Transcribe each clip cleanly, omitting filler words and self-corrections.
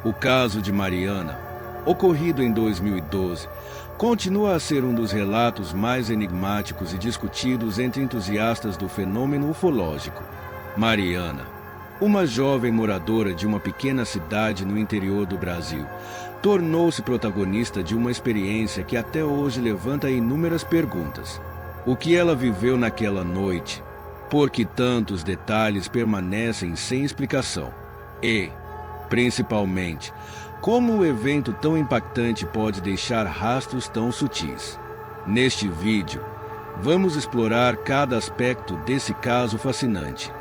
O caso de Mariana, ocorrido em 2012, continua a ser um dos relatos mais enigmáticos e discutidos entre entusiastas do fenômeno ufológico. Mariana, uma jovem moradora de uma pequena cidade no interior do Brasil, tornou-se protagonista de uma experiência que até hoje levanta inúmeras perguntas. O que ela viveu naquela noite? Por que tantos detalhes permanecem sem explicação? E, principalmente, como um evento tão impactante pode deixar rastros tão sutis? Neste vídeo, vamos explorar cada aspecto desse caso fascinante,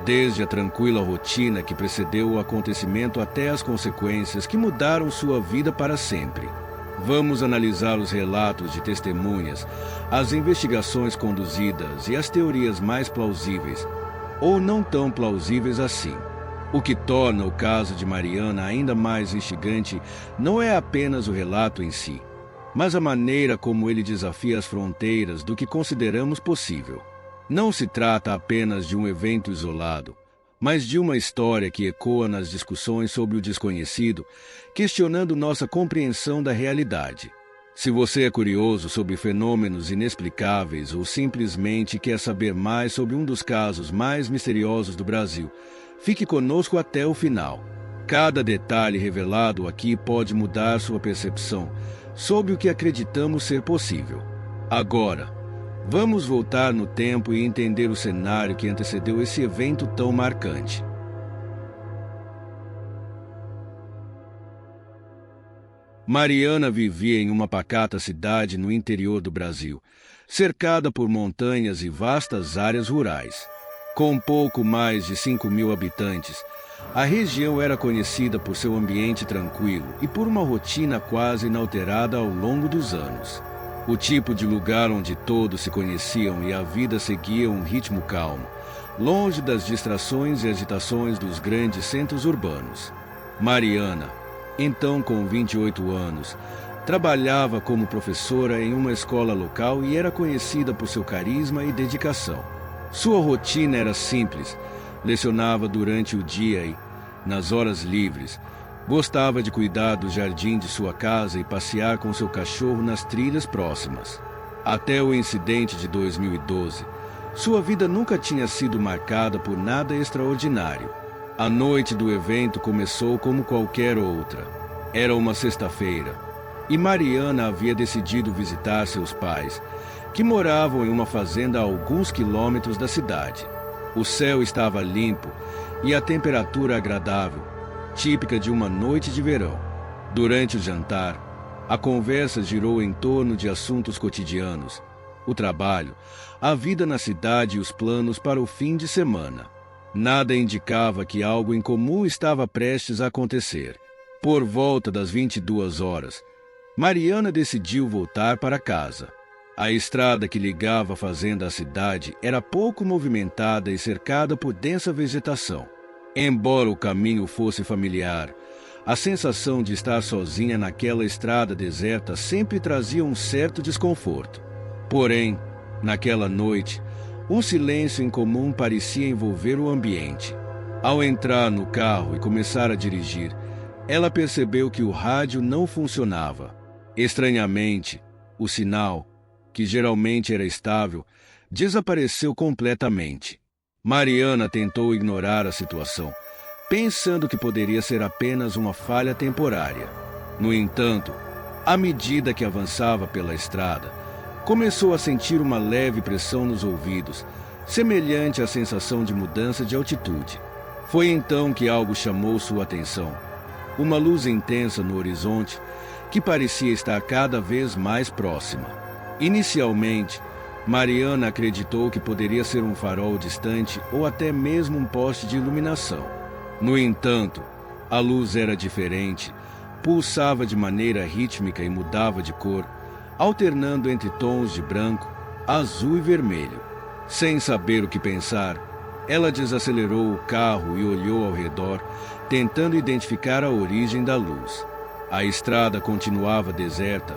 desde a tranquila rotina que precedeu o acontecimento até as consequências que mudaram sua vida para sempre. Vamos analisar os relatos de testemunhas, as investigações conduzidas e as teorias mais plausíveis, ou não tão plausíveis assim. O que torna o caso de Mariana ainda mais instigante não é apenas o relato em si, mas a maneira como ele desafia as fronteiras do que consideramos possível. Não se trata apenas de um evento isolado, mas de uma história que ecoa nas discussões sobre o desconhecido, questionando nossa compreensão da realidade. Se você é curioso sobre fenômenos inexplicáveis ou simplesmente quer saber mais sobre um dos casos mais misteriosos do Brasil, fique conosco até o final. Cada detalhe revelado aqui pode mudar sua percepção sobre o que acreditamos ser possível. Agora, vamos voltar no tempo e entender o cenário que antecedeu esse evento tão marcante. Mariana vivia em uma pacata cidade no interior do Brasil, cercada por montanhas e vastas áreas rurais. Com pouco mais de 5.000 habitantes, a região era conhecida por seu ambiente tranquilo e por uma rotina quase inalterada ao longo dos anos. O tipo de lugar onde todos se conheciam e a vida seguia um ritmo calmo, longe das distrações e agitações dos grandes centros urbanos. Mariana, então com 28 anos, trabalhava como professora em uma escola local e era conhecida por seu carisma e dedicação. Sua rotina era simples, lecionava durante o dia e, nas horas livres, gostava de cuidar do jardim de sua casa e passear com seu cachorro nas trilhas próximas. Até o incidente de 2012, sua vida nunca tinha sido marcada por nada extraordinário. A noite do evento começou como qualquer outra. Era uma sexta-feira, e Mariana havia decidido visitar seus pais, que moravam em uma fazenda a alguns quilômetros da cidade. O céu estava limpo e a temperatura agradável, típica de uma noite de verão. Durante o jantar, a conversa girou em torno de assuntos cotidianos, o trabalho, a vida na cidade e os planos para o fim de semana. Nada indicava que algo incomum estava prestes a acontecer. Por volta das 22 horas, Mariana decidiu voltar para casa. A estrada que ligava a fazenda à cidade era pouco movimentada e cercada por densa vegetação. Embora o caminho fosse familiar, a sensação de estar sozinha naquela estrada deserta sempre trazia um certo desconforto. Porém, naquela noite, um silêncio incomum parecia envolver o ambiente. Ao entrar no carro e começar a dirigir, ela percebeu que o rádio não funcionava. Estranhamente, o sinal, que geralmente era estável, desapareceu completamente. Mariana tentou ignorar a situação, pensando que poderia ser apenas uma falha temporária. No entanto, à medida que avançava pela estrada, começou a sentir uma leve pressão nos ouvidos, semelhante à sensação de mudança de altitude. Foi então que algo chamou sua atenção. Uma luz intensa no horizonte, que parecia estar cada vez mais próxima. Inicialmente, Mariana acreditou que poderia ser um farol distante ou até mesmo um poste de iluminação. No entanto, a luz era diferente, pulsava de maneira rítmica e mudava de cor, alternando entre tons de branco, azul e vermelho. Sem saber o que pensar, ela desacelerou o carro e olhou ao redor, tentando identificar a origem da luz. A estrada continuava deserta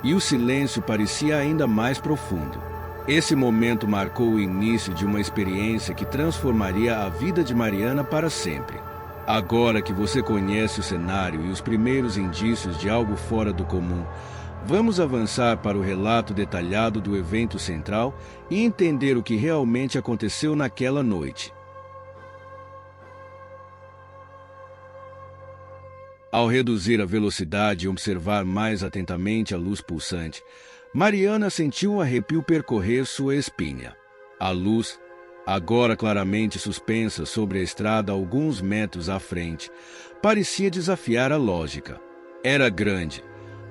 e o silêncio parecia ainda mais profundo. Esse momento marcou o início de uma experiência que transformaria a vida de Mariana para sempre. Agora que você conhece o cenário e os primeiros indícios de algo fora do comum, vamos avançar para o relato detalhado do evento central e entender o que realmente aconteceu naquela noite. Ao reduzir a velocidade e observar mais atentamente a luz pulsante, Mariana sentiu um arrepio percorrer sua espinha. A luz, agora claramente suspensa sobre a estrada a alguns metros à frente, parecia desafiar a lógica. Era grande,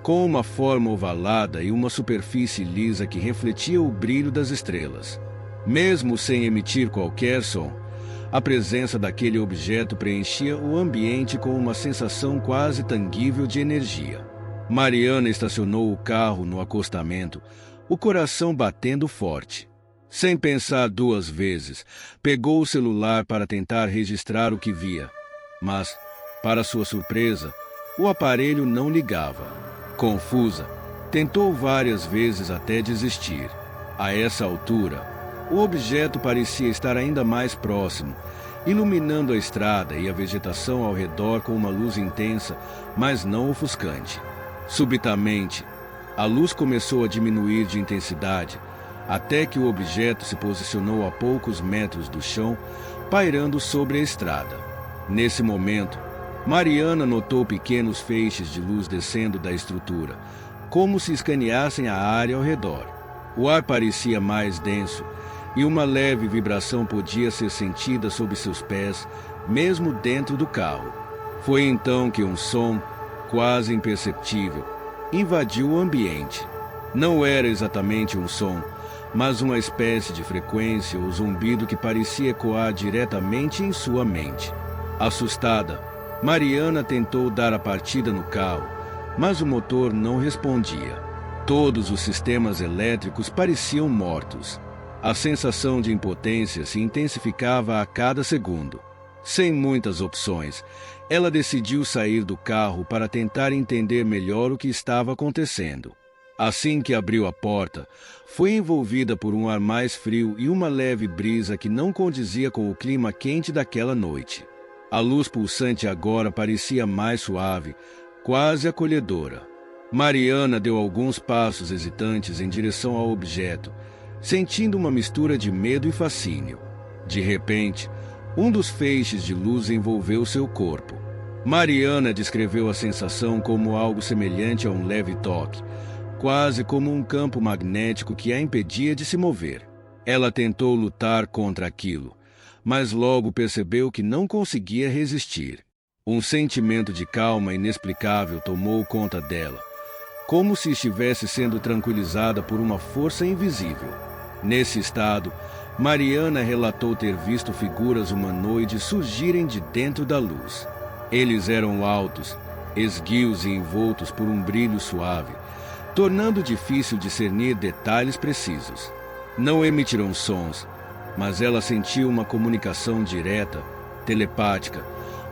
com uma forma ovalada e uma superfície lisa que refletia o brilho das estrelas. Mesmo sem emitir qualquer som, a presença daquele objeto preenchia o ambiente com uma sensação quase tangível de energia. Mariana estacionou o carro no acostamento, o coração batendo forte. Sem pensar duas vezes, pegou o celular para tentar registrar o que via. Mas, para sua surpresa, o aparelho não ligava. Confusa, tentou várias vezes até desistir. A essa altura, o objeto parecia estar ainda mais próximo, iluminando a estrada e a vegetação ao redor com uma luz intensa, mas não ofuscante. Subitamente, a luz começou a diminuir de intensidade, até que o objeto se posicionou a poucos metros do chão, pairando sobre a estrada. Nesse momento, Mariana notou pequenos feixes de luz descendo da estrutura, como se escaneassem a área ao redor. O ar parecia mais denso, e uma leve vibração podia ser sentida sob seus pés, mesmo dentro do carro. Foi então que um som, quase imperceptível, invadiu o ambiente. Não era exatamente um som, mas uma espécie de frequência ou zumbido que parecia ecoar diretamente em sua mente. Assustada, Mariana tentou dar a partida no carro, mas o motor não respondia. Todos os sistemas elétricos pareciam mortos. A sensação de impotência se intensificava a cada segundo. Sem muitas opções, ela decidiu sair do carro para tentar entender melhor o que estava acontecendo. Assim que abriu a porta, foi envolvida por um ar mais frio e uma leve brisa que não condizia com o clima quente daquela noite. A luz pulsante agora parecia mais suave, quase acolhedora. Mariana deu alguns passos hesitantes em direção ao objeto, sentindo uma mistura de medo e fascínio. De repente, um dos feixes de luz envolveu seu corpo. Mariana descreveu a sensação como algo semelhante a um leve toque, quase como um campo magnético que a impedia de se mover. Ela tentou lutar contra aquilo, mas logo percebeu que não conseguia resistir. Um sentimento de calma inexplicável tomou conta dela, como se estivesse sendo tranquilizada por uma força invisível. Nesse estado, Mariana relatou ter visto figuras humanoides surgirem de dentro da luz. Eles eram altos, esguios e envoltos por um brilho suave, tornando difícil discernir detalhes precisos. Não emitiram sons, mas ela sentiu uma comunicação direta, telepática,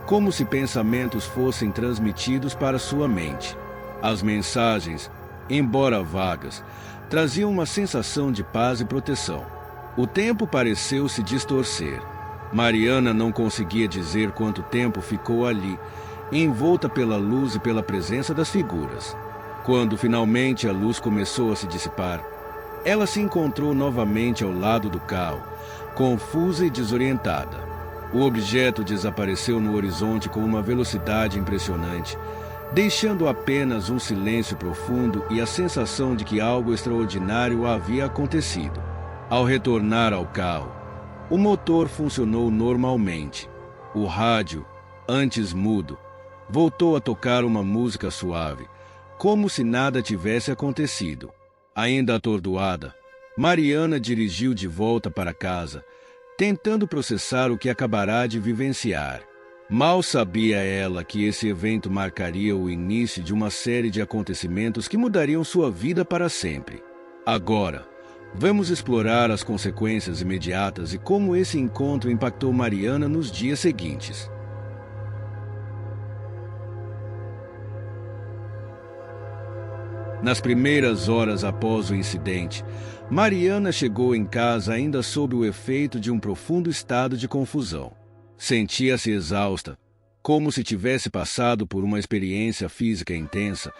como se pensamentos fossem transmitidos para sua mente. As mensagens, embora vagas, traziam uma sensação de paz e proteção. O tempo pareceu se distorcer. Mariana não conseguia dizer quanto tempo ficou ali, envolta pela luz e pela presença das figuras. Quando finalmente a luz começou a se dissipar, ela se encontrou novamente ao lado do carro, confusa e desorientada. O objeto desapareceu no horizonte com uma velocidade impressionante, deixando apenas um silêncio profundo e a sensação de que algo extraordinário havia acontecido. Ao retornar ao carro, o motor funcionou normalmente. O rádio, antes mudo, voltou a tocar uma música suave, como se nada tivesse acontecido. Ainda atordoada, Mariana dirigiu de volta para casa, tentando processar o que acabará de vivenciar. Mal sabia ela que esse evento marcaria o início de uma série de acontecimentos que mudariam sua vida para sempre. Agora, vamos explorar as consequências imediatas e como esse encontro impactou Mariana nos dias seguintes. Nas primeiras horas após o incidente, Mariana chegou em casa ainda sob o efeito de um profundo estado de confusão. Sentia-se exausta, como se tivesse passado por uma experiência física intensa,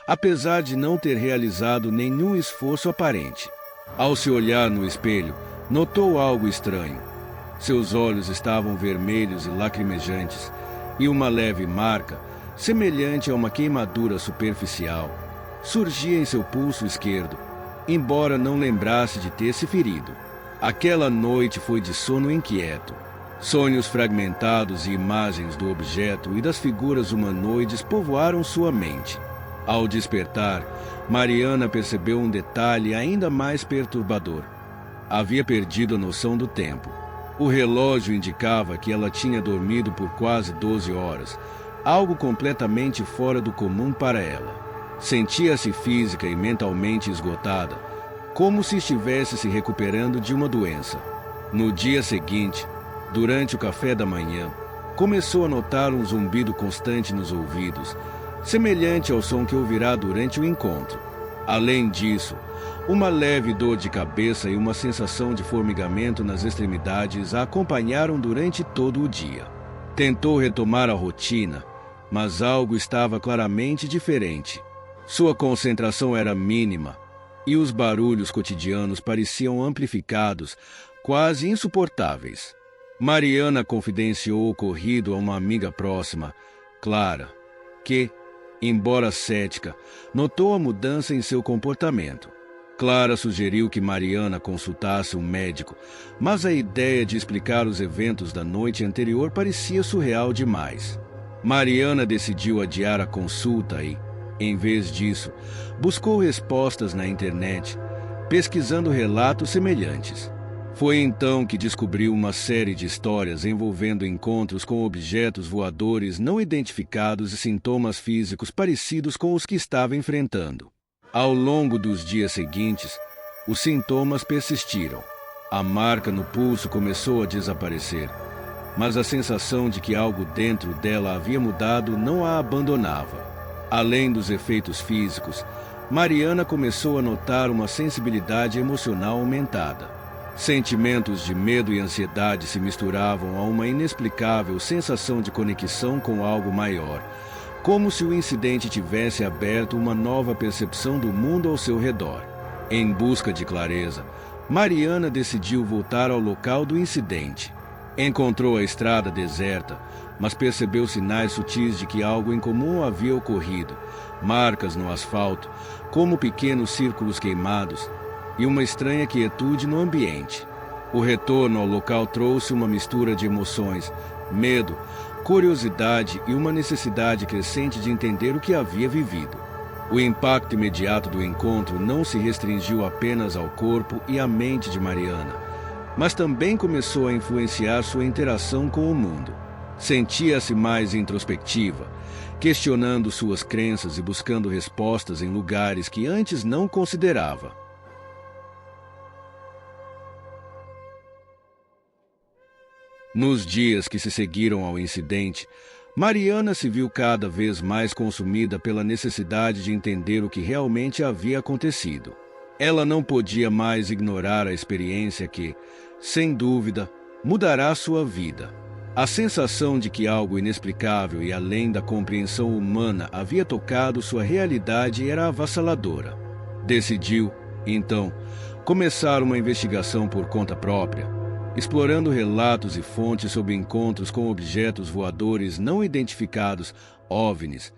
apesar de não ter realizado nenhum esforço aparente. Ao se olhar no espelho, notou algo estranho. Seus olhos estavam vermelhos e lacrimejantes, e uma leve marca, semelhante a uma queimadura superficial, surgia em seu pulso esquerdo, embora não lembrasse de ter se ferido. Aquela noite foi de sono inquieto. Sonhos fragmentados e imagens do objeto e das figuras humanoides povoaram sua mente. Ao despertar, Mariana percebeu um detalhe ainda mais perturbador. Havia perdido a noção do tempo. O relógio indicava que ela tinha dormido por quase 12 horas, algo completamente fora do comum para ela. Sentia-se física e mentalmente esgotada, como se estivesse se recuperando de uma doença. No dia seguinte, durante o café da manhã, começou a notar um zumbido constante nos ouvidos, semelhante ao som que ouvirá durante o encontro. Além disso, uma leve dor de cabeça e uma sensação de formigamento nas extremidades a acompanharam durante todo o dia. Tentou retomar a rotina, mas algo estava claramente diferente. Sua concentração era mínima, e os barulhos cotidianos pareciam amplificados, quase insuportáveis. Mariana confidenciou o ocorrido a uma amiga próxima, Clara, que, embora cética, notou a mudança em seu comportamento. Clara sugeriu que Mariana consultasse um médico, mas a ideia de explicar os eventos da noite anterior parecia surreal demais. Mariana decidiu adiar a consulta e, em vez disso, buscou respostas na internet, pesquisando relatos semelhantes. Foi então que descobriu uma série de histórias envolvendo encontros com objetos voadores não identificados e sintomas físicos parecidos com os que estava enfrentando. Ao longo dos dias seguintes, os sintomas persistiram. A marca no pulso começou a desaparecer, mas a sensação de que algo dentro dela havia mudado não a abandonava. Além dos efeitos físicos, Mariana começou a notar uma sensibilidade emocional aumentada. Sentimentos de medo e ansiedade se misturavam a uma inexplicável sensação de conexão com algo maior, como se o incidente tivesse aberto uma nova percepção do mundo ao seu redor. Em busca de clareza, Mariana decidiu voltar ao local do incidente. Encontrou a estrada deserta, mas percebeu sinais sutis de que algo incomum havia ocorrido, marcas no asfalto, como pequenos círculos queimados, e uma estranha quietude no ambiente. O retorno ao local trouxe uma mistura de emoções, medo, curiosidade e uma necessidade crescente de entender o que havia vivido. O impacto imediato do encontro não se restringiu apenas ao corpo e à mente de Mariana, mas também começou a influenciar sua interação com o mundo. Sentia-se mais introspectiva, questionando suas crenças e buscando respostas em lugares que antes não considerava. Nos dias que se seguiram ao incidente, Mariana se viu cada vez mais consumida pela necessidade de entender o que realmente havia acontecido. Ela não podia mais ignorar a experiência que, sem dúvida, mudará sua vida. A sensação de que algo inexplicável e além da compreensão humana havia tocado sua realidade era avassaladora. Decidiu, então, começar uma investigação por conta própria, explorando relatos e fontes sobre encontros com objetos voadores não identificados, OVNIs,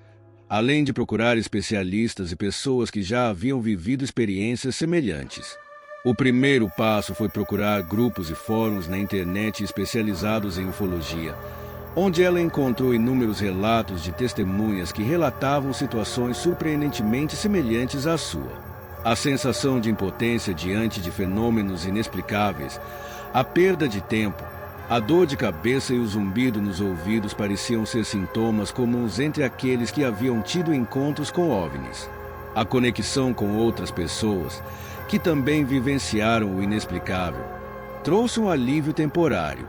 além de procurar especialistas e pessoas que já haviam vivido experiências semelhantes. O primeiro passo foi procurar grupos e fóruns na internet especializados em ufologia, onde ela encontrou inúmeros relatos de testemunhas que relatavam situações surpreendentemente semelhantes à sua. A sensação de impotência diante de fenômenos inexplicáveis, a perda de tempo, a dor de cabeça e o zumbido nos ouvidos pareciam ser sintomas comuns entre aqueles que haviam tido encontros com OVNIs. A conexão com outras pessoas, que também vivenciaram o inexplicável, trouxe um alívio temporário.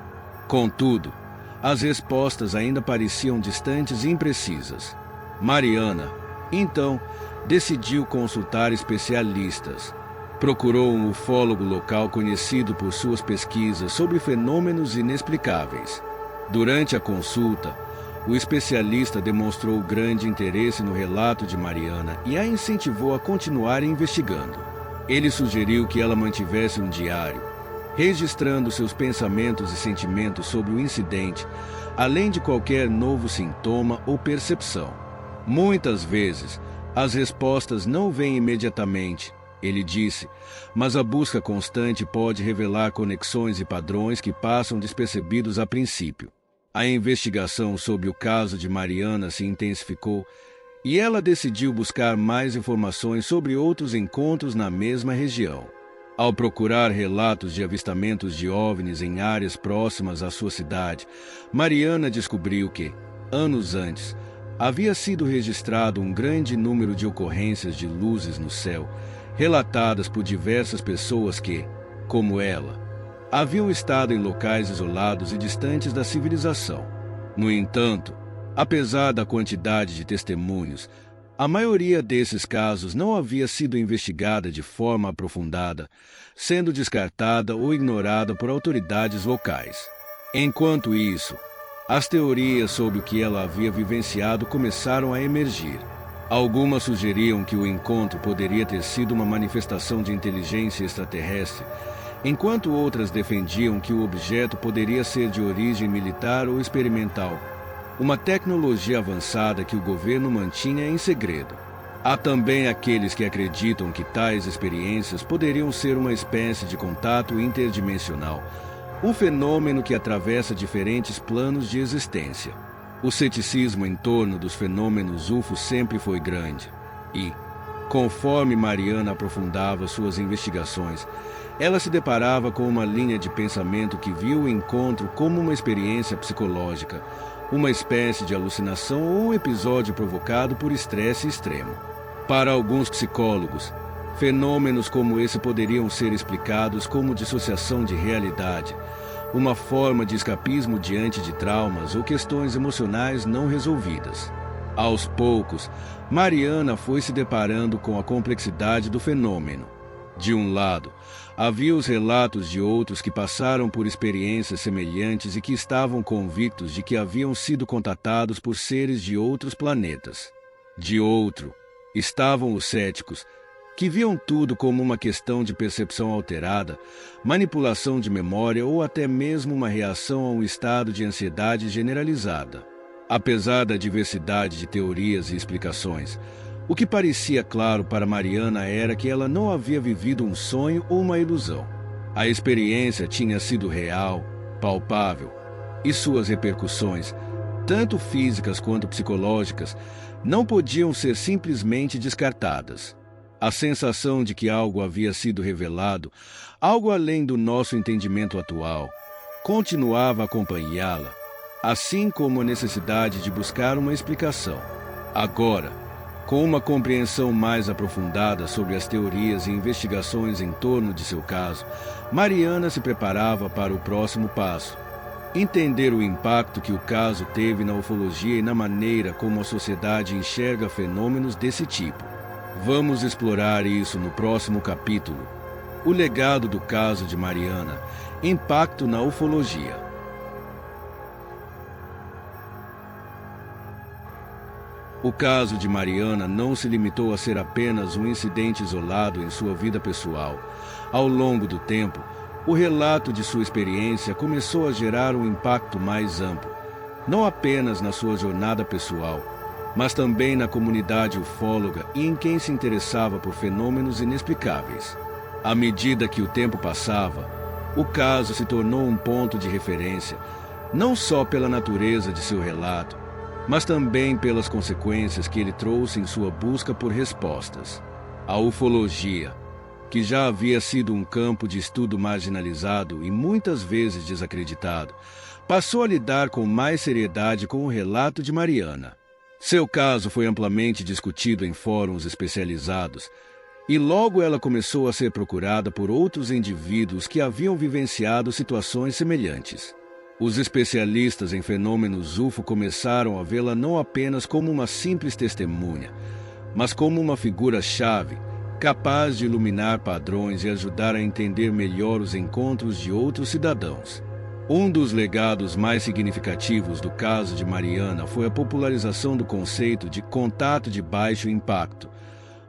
Contudo, as respostas ainda pareciam distantes e imprecisas. Mariana, então, decidiu consultar especialistas. Procurou um ufólogo local conhecido por suas pesquisas sobre fenômenos inexplicáveis. Durante a consulta, O especialista demonstrou grande interesse no relato de Mariana e a incentivou a continuar investigando. Ele sugeriu que ela mantivesse um diário, registrando seus pensamentos e sentimentos sobre o incidente, além de qualquer novo sintoma ou percepção. Muitas vezes, as respostas não vêm imediatamente, ele disse, mas a busca constante pode revelar conexões e padrões que passam despercebidos a princípio. A investigação sobre o caso de Mariana se intensificou e ela decidiu buscar mais informações sobre outros encontros na mesma região. Ao procurar relatos de avistamentos de OVNIs em áreas próximas à sua cidade, Mariana descobriu que, anos antes, havia sido registrado um grande número de ocorrências de luzes no céu, relatadas por diversas pessoas que, como ela, haviam estado em locais isolados e distantes da civilização. No entanto, apesar da quantidade de testemunhos, a maioria desses casos não havia sido investigada de forma aprofundada, sendo descartada ou ignorada por autoridades locais. Enquanto isso, as teorias sobre o que ela havia vivenciado começaram a emergir. Algumas sugeriam que o encontro poderia ter sido uma manifestação de inteligência extraterrestre, enquanto outras defendiam que o objeto poderia ser de origem militar ou experimental, uma tecnologia avançada que o governo mantinha em segredo. Há também aqueles que acreditam que tais experiências poderiam ser uma espécie de contato interdimensional, um fenômeno que atravessa diferentes planos de existência. O ceticismo em torno dos fenômenos UFO sempre foi grande e, conforme Mariana aprofundava suas investigações, ela se deparava com uma linha de pensamento que viu o encontro como uma experiência psicológica, uma espécie de alucinação ou um episódio provocado por estresse extremo. Para alguns psicólogos, fenômenos como esse poderiam ser explicados como dissociação de realidade, uma forma de escapismo diante de traumas ou questões emocionais não resolvidas. Aos poucos, Mariana foi se deparando com a complexidade do fenômeno. De um lado, havia os relatos de outros que passaram por experiências semelhantes e que estavam convictos de que haviam sido contatados por seres de outros planetas. De outro, estavam os céticos, que viam tudo como uma questão de percepção alterada, manipulação de memória ou até mesmo uma reação a um estado de ansiedade generalizada. Apesar da diversidade de teorias e explicações, o que parecia claro para Mariana era que ela não havia vivido um sonho ou uma ilusão. A experiência tinha sido real, palpável, e suas repercussões, tanto físicas quanto psicológicas, não podiam ser simplesmente descartadas. A sensação de que algo havia sido revelado, algo além do nosso entendimento atual, continuava a acompanhá-la, assim como a necessidade de buscar uma explicação. Agora, com uma compreensão mais aprofundada sobre as teorias e investigações em torno de seu caso, Mariana se preparava para o próximo passo: entender o impacto que o caso teve na ufologia e na maneira como a sociedade enxerga fenômenos desse tipo. Vamos explorar isso no próximo capítulo: o legado do caso de Mariana, impacto na ufologia. O caso de Mariana não se limitou a ser apenas um incidente isolado em sua vida pessoal. Ao longo do tempo, o relato de sua experiência começou a gerar um impacto mais amplo, não apenas na sua jornada pessoal, mas também na comunidade ufóloga e em quem se interessava por fenômenos inexplicáveis. À medida que o tempo passava, o caso se tornou um ponto de referência, não só pela natureza de seu relato, mas também pelas consequências que ele trouxe em sua busca por respostas. A ufologia, que já havia sido um campo de estudo marginalizado e muitas vezes desacreditado, passou a lidar com mais seriedade com o relato de Mariana. Seu caso foi amplamente discutido em fóruns especializados, e logo ela começou a ser procurada por outros indivíduos que haviam vivenciado situações semelhantes. Os especialistas em fenômenos UFO começaram a vê-la não apenas como uma simples testemunha, mas como uma figura-chave, capaz de iluminar padrões e ajudar a entender melhor os encontros de outros cidadãos. Um dos legados mais significativos do caso de Mariana foi a popularização do conceito de contato de baixo impacto,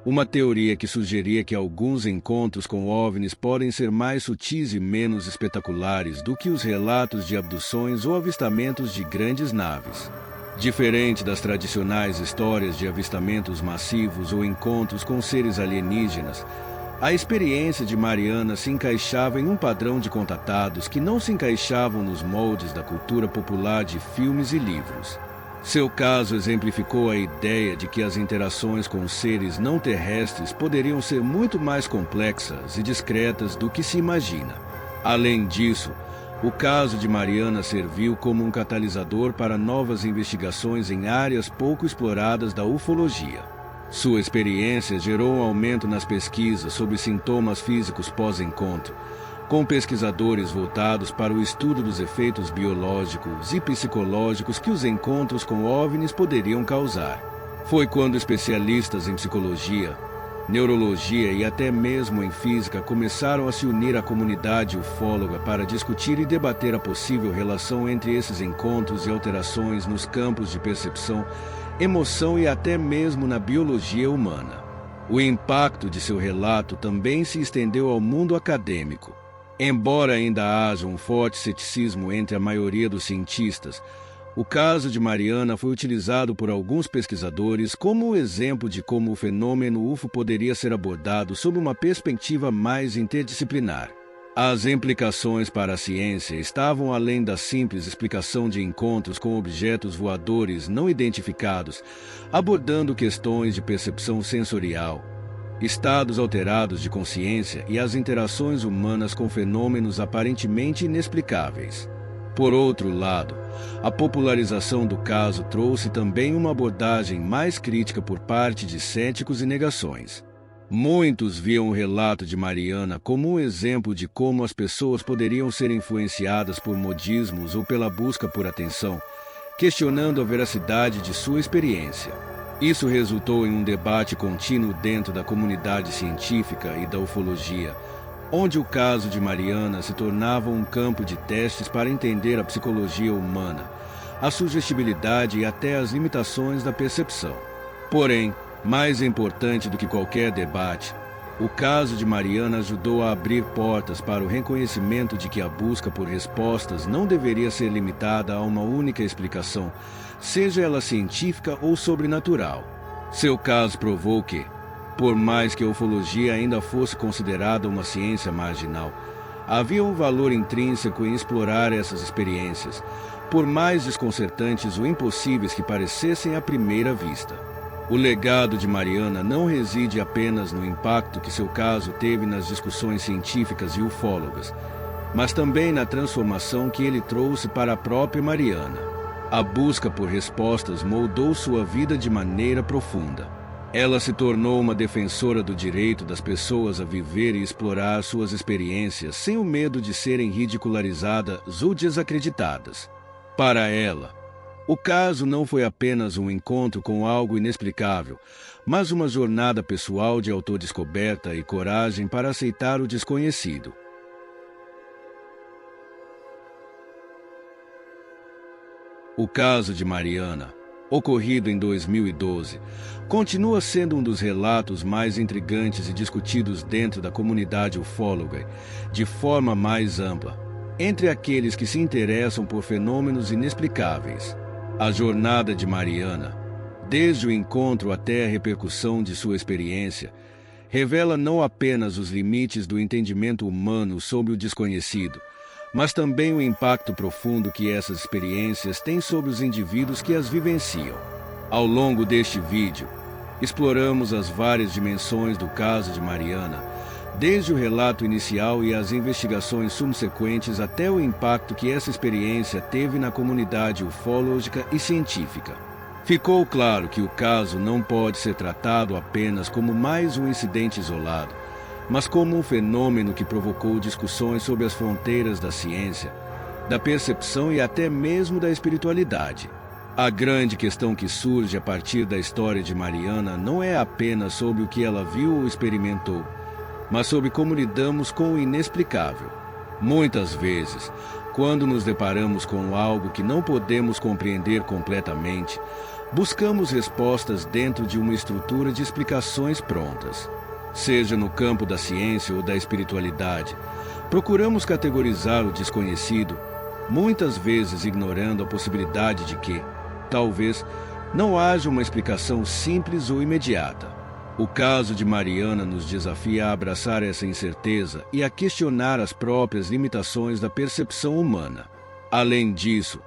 uma teoria que sugeria que alguns encontros com OVNIs podem ser mais sutis e menos espetaculares do que os relatos de abduções ou avistamentos de grandes naves. Diferente das tradicionais histórias de avistamentos massivos ou encontros com seres alienígenas, a experiência de Mariana se encaixava em um padrão de contatados que não se encaixavam nos moldes da cultura popular de filmes e livros. Seu caso exemplificou a ideia de que as interações com seres não terrestres poderiam ser muito mais complexas e discretas do que se imagina. Além disso, o caso de Mariana serviu como um catalisador para novas investigações em áreas pouco exploradas da ufologia. Sua experiência gerou um aumento nas pesquisas sobre sintomas físicos pós-encontro, com pesquisadores voltados para o estudo dos efeitos biológicos e psicológicos que os encontros com OVNIs poderiam causar. Foi quando especialistas em psicologia, neurologia e até mesmo em física começaram a se unir à comunidade ufóloga para discutir e debater a possível relação entre esses encontros e alterações nos campos de percepção, emoção e até mesmo na biologia humana. O impacto de seu relato também se estendeu ao mundo acadêmico. Embora ainda haja um forte ceticismo entre a maioria dos cientistas, o caso de Mariana foi utilizado por alguns pesquisadores como um exemplo de como o fenômeno UFO poderia ser abordado sob uma perspectiva mais interdisciplinar. As implicações para a ciência estavam além da simples explicação de encontros com objetos voadores não identificados, abordando questões de percepção sensorial, estados alterados de consciência e as interações humanas com fenômenos aparentemente inexplicáveis. Por outro lado, a popularização do caso trouxe também uma abordagem mais crítica por parte de céticos e negações. Muitos viam o relato de Mariana como um exemplo de como as pessoas poderiam ser influenciadas por modismos ou pela busca por atenção, questionando a veracidade de sua experiência. Isso resultou em um debate contínuo dentro da comunidade científica e da ufologia, onde o caso de Mariana se tornava um campo de testes para entender a psicologia humana, a sugestibilidade e até as limitações da percepção. Porém, mais importante do que qualquer debate, o caso de Mariana ajudou a abrir portas para o reconhecimento de que a busca por respostas não deveria ser limitada a uma única explicação, seja ela científica ou sobrenatural. Seu caso provou que, por mais que a ufologia ainda fosse considerada uma ciência marginal, havia um valor intrínseco em explorar essas experiências, por mais desconcertantes ou impossíveis que parecessem à primeira vista. O legado de Mariana não reside apenas no impacto que seu caso teve nas discussões científicas e ufólogas, mas também na transformação que ele trouxe para a própria Mariana. A busca por respostas moldou sua vida de maneira profunda. Ela se tornou uma defensora do direito das pessoas a viver e explorar suas experiências sem o medo de serem ridicularizadas ou desacreditadas. Para ela, o caso não foi apenas um encontro com algo inexplicável, mas uma jornada pessoal de autodescoberta e coragem para aceitar o desconhecido. O caso de Mariana, ocorrido em 2012, continua sendo um dos relatos mais intrigantes e discutidos dentro da comunidade ufóloga, de forma mais ampla, entre aqueles que se interessam por fenômenos inexplicáveis. A jornada de Mariana, desde o encontro até a repercussão de sua experiência, revela não apenas os limites do entendimento humano sobre o desconhecido, mas também o impacto profundo que essas experiências têm sobre os indivíduos que as vivenciam. Ao longo deste vídeo, exploramos as várias dimensões do caso de Mariana, desde o relato inicial e as investigações subsequentes até o impacto que essa experiência teve na comunidade ufológica e científica. Ficou claro que o caso não pode ser tratado apenas como mais um incidente isolado, mas como um fenômeno que provocou discussões sobre as fronteiras da ciência, da percepção e até mesmo da espiritualidade. A grande questão que surge a partir da história de Mariana não é apenas sobre o que ela viu ou experimentou, mas sobre como lidamos com o inexplicável. Muitas vezes, Quando nos deparamos com algo que não podemos compreender completamente, buscamos respostas dentro de uma estrutura de explicações prontas. Seja no campo da ciência ou da espiritualidade, procuramos categorizar o desconhecido, muitas vezes ignorando a possibilidade de que, talvez, não haja uma explicação simples ou imediata. O caso de Mariana nos desafia a abraçar essa incerteza e a questionar as próprias limitações da percepção humana. Além disso,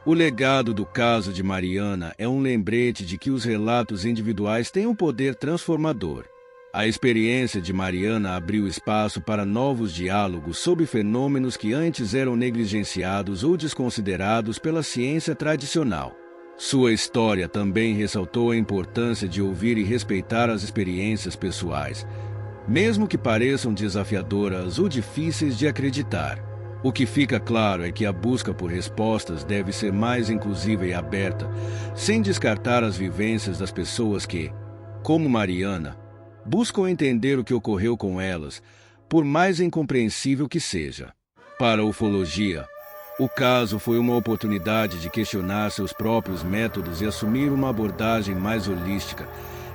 o legado do caso de Mariana é um lembrete de que os relatos individuais têm um poder transformador. A experiência de Mariana abriu espaço para novos diálogos sobre fenômenos que antes eram negligenciados ou desconsiderados pela ciência tradicional. Sua história também ressaltou a importância de ouvir e respeitar as experiências pessoais, mesmo que pareçam desafiadoras ou difíceis de acreditar. O que fica claro é que a busca por respostas deve ser mais inclusiva e aberta, sem descartar as vivências das pessoas que, como Mariana, buscam entender o que ocorreu com elas, por mais incompreensível que seja. Para a ufologia, o caso foi uma oportunidade de questionar seus próprios métodos e assumir uma abordagem mais holística,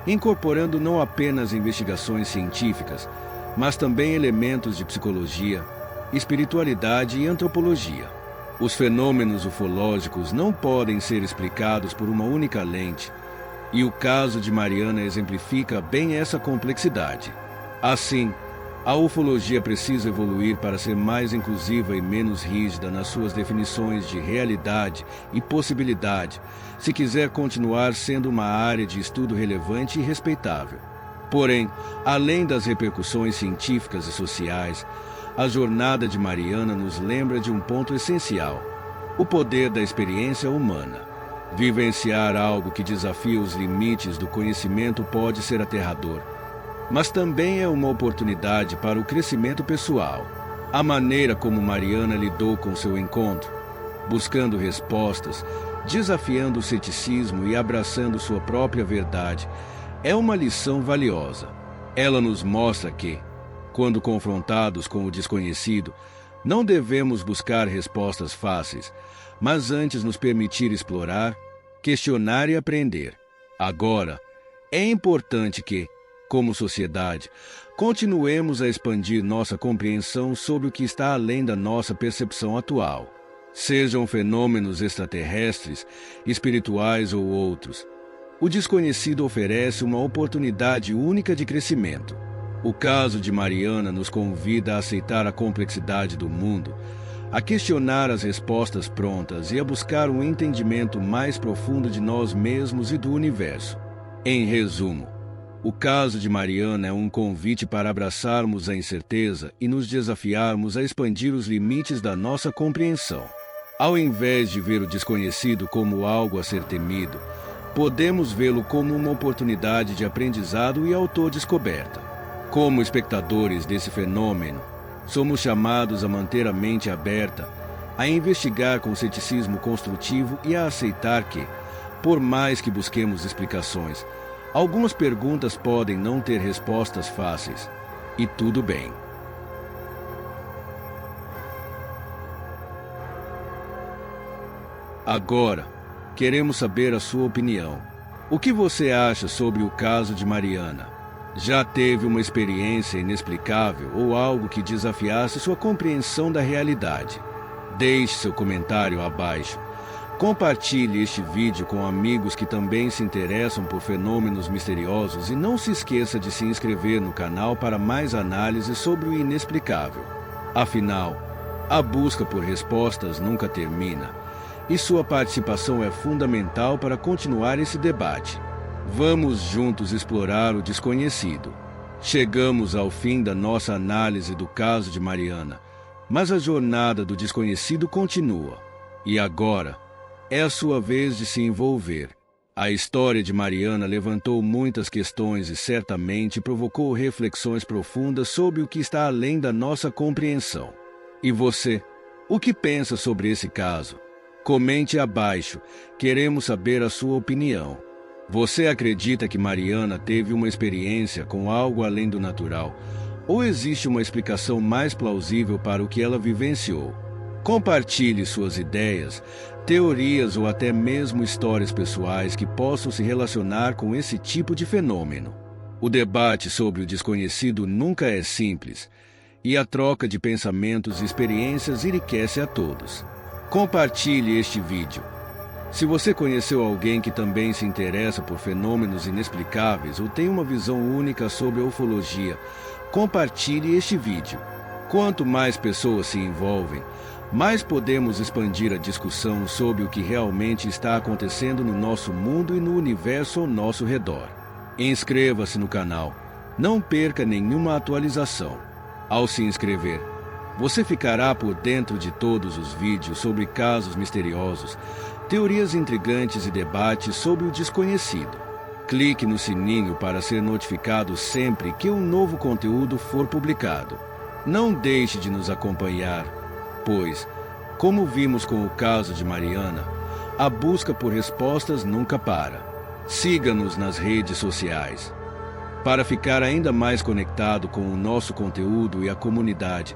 incorporando não apenas investigações científicas, mas também elementos de psicologia, espiritualidade e antropologia. Os fenômenos ufológicos não podem ser explicados por uma única lente, e o caso de Mariana exemplifica bem essa complexidade. Assim, a ufologia precisa evoluir para ser mais inclusiva e menos rígida nas suas definições de realidade e possibilidade, se quiser continuar sendo uma área de estudo relevante e respeitável. Porém, além das repercussões científicas e sociais, a jornada de Mariana nos lembra de um ponto essencial: o poder da experiência humana. Vivenciar algo que desafia os limites do conhecimento pode ser aterrador, mas também é uma oportunidade para o crescimento pessoal. A maneira como Mariana lidou com seu encontro, buscando respostas, desafiando o ceticismo e abraçando sua própria verdade, é uma lição valiosa. Ela nos mostra que, quando confrontados com o desconhecido, não devemos buscar respostas fáceis, mas antes nos permitir explorar, questionar e aprender. Agora, é importante que, como sociedade, continuemos a expandir nossa compreensão sobre o que está além da nossa percepção atual. Sejam fenômenos extraterrestres, espirituais ou outros, o desconhecido oferece uma oportunidade única de crescimento. O caso de Mariana nos convida a aceitar a complexidade do mundo, a questionar as respostas prontas e a buscar um entendimento mais profundo de nós mesmos e do universo. Em resumo, o caso de Mariana é um convite para abraçarmos a incerteza e nos desafiarmos a expandir os limites da nossa compreensão. Ao invés de ver o desconhecido como algo a ser temido, podemos vê-lo como uma oportunidade de aprendizado e autodescoberta. Como espectadores desse fenômeno, somos chamados a manter a mente aberta, a investigar com ceticismo construtivo e a aceitar que, por mais que busquemos explicações, algumas perguntas podem não ter respostas fáceis, e tudo bem. Agora, queremos saber a sua opinião. O que você acha sobre o caso de Mariana? Já teve uma experiência inexplicável ou algo que desafiasse sua compreensão da realidade? Deixe seu comentário abaixo. Compartilhe este vídeo com amigos que também se interessam por fenômenos misteriosos e não se esqueça de se inscrever no canal para mais análises sobre o inexplicável. Afinal, a busca por respostas nunca termina e sua participação é fundamental para continuar esse debate. Vamos juntos explorar o desconhecido. Chegamos ao fim da nossa análise do caso de Mariana, mas a jornada do desconhecido continua. E agora, é a sua vez de se envolver. A história de Mariana levantou muitas questões e certamente provocou reflexões profundas sobre o que está além da nossa compreensão. E você, o que pensa sobre esse caso? Comente abaixo, queremos saber a sua opinião. Você acredita que Mariana teve uma experiência com algo além do natural? Ou existe uma explicação mais plausível para o que ela vivenciou? Compartilhe suas ideias, teorias ou até mesmo histórias pessoais que possam se relacionar com esse tipo de fenômeno. O debate sobre o desconhecido nunca é simples, e a troca de pensamentos e experiências enriquece a todos. Compartilhe este vídeo. Se você conheceu alguém que também se interessa por fenômenos inexplicáveis ou tem uma visão única sobre a ufologia, compartilhe este vídeo. Quanto mais pessoas se envolvem, mais podemos expandir a discussão sobre o que realmente está acontecendo no nosso mundo e no universo ao nosso redor. Inscreva-se no canal. Não perca nenhuma atualização. Ao se inscrever, você ficará por dentro de todos os vídeos sobre casos misteriosos, teorias intrigantes e debates sobre o desconhecido. Clique no sininho para ser notificado sempre que um novo conteúdo for publicado. Não deixe de nos acompanhar, pois, como vimos com o caso de Mariana, a busca por respostas nunca para. Siga-nos nas redes sociais. Para ficar ainda mais conectado com o nosso conteúdo e a comunidade,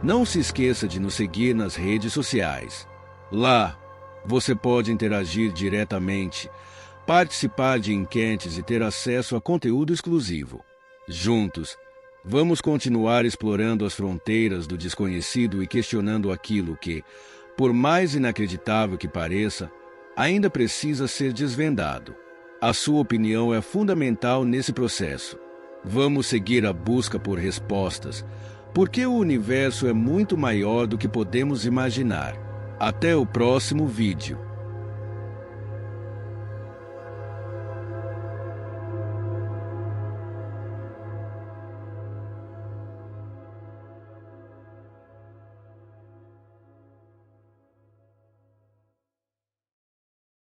não se esqueça de nos seguir nas redes sociais. Lá, você pode interagir diretamente, participar de enquetes e ter acesso a conteúdo exclusivo. Juntos, vamos continuar explorando as fronteiras do desconhecido e questionando aquilo que, por mais inacreditável que pareça, ainda precisa ser desvendado. A sua opinião é fundamental nesse processo. Vamos seguir a busca por respostas, porque o universo é muito maior do que podemos imaginar. Até o próximo vídeo.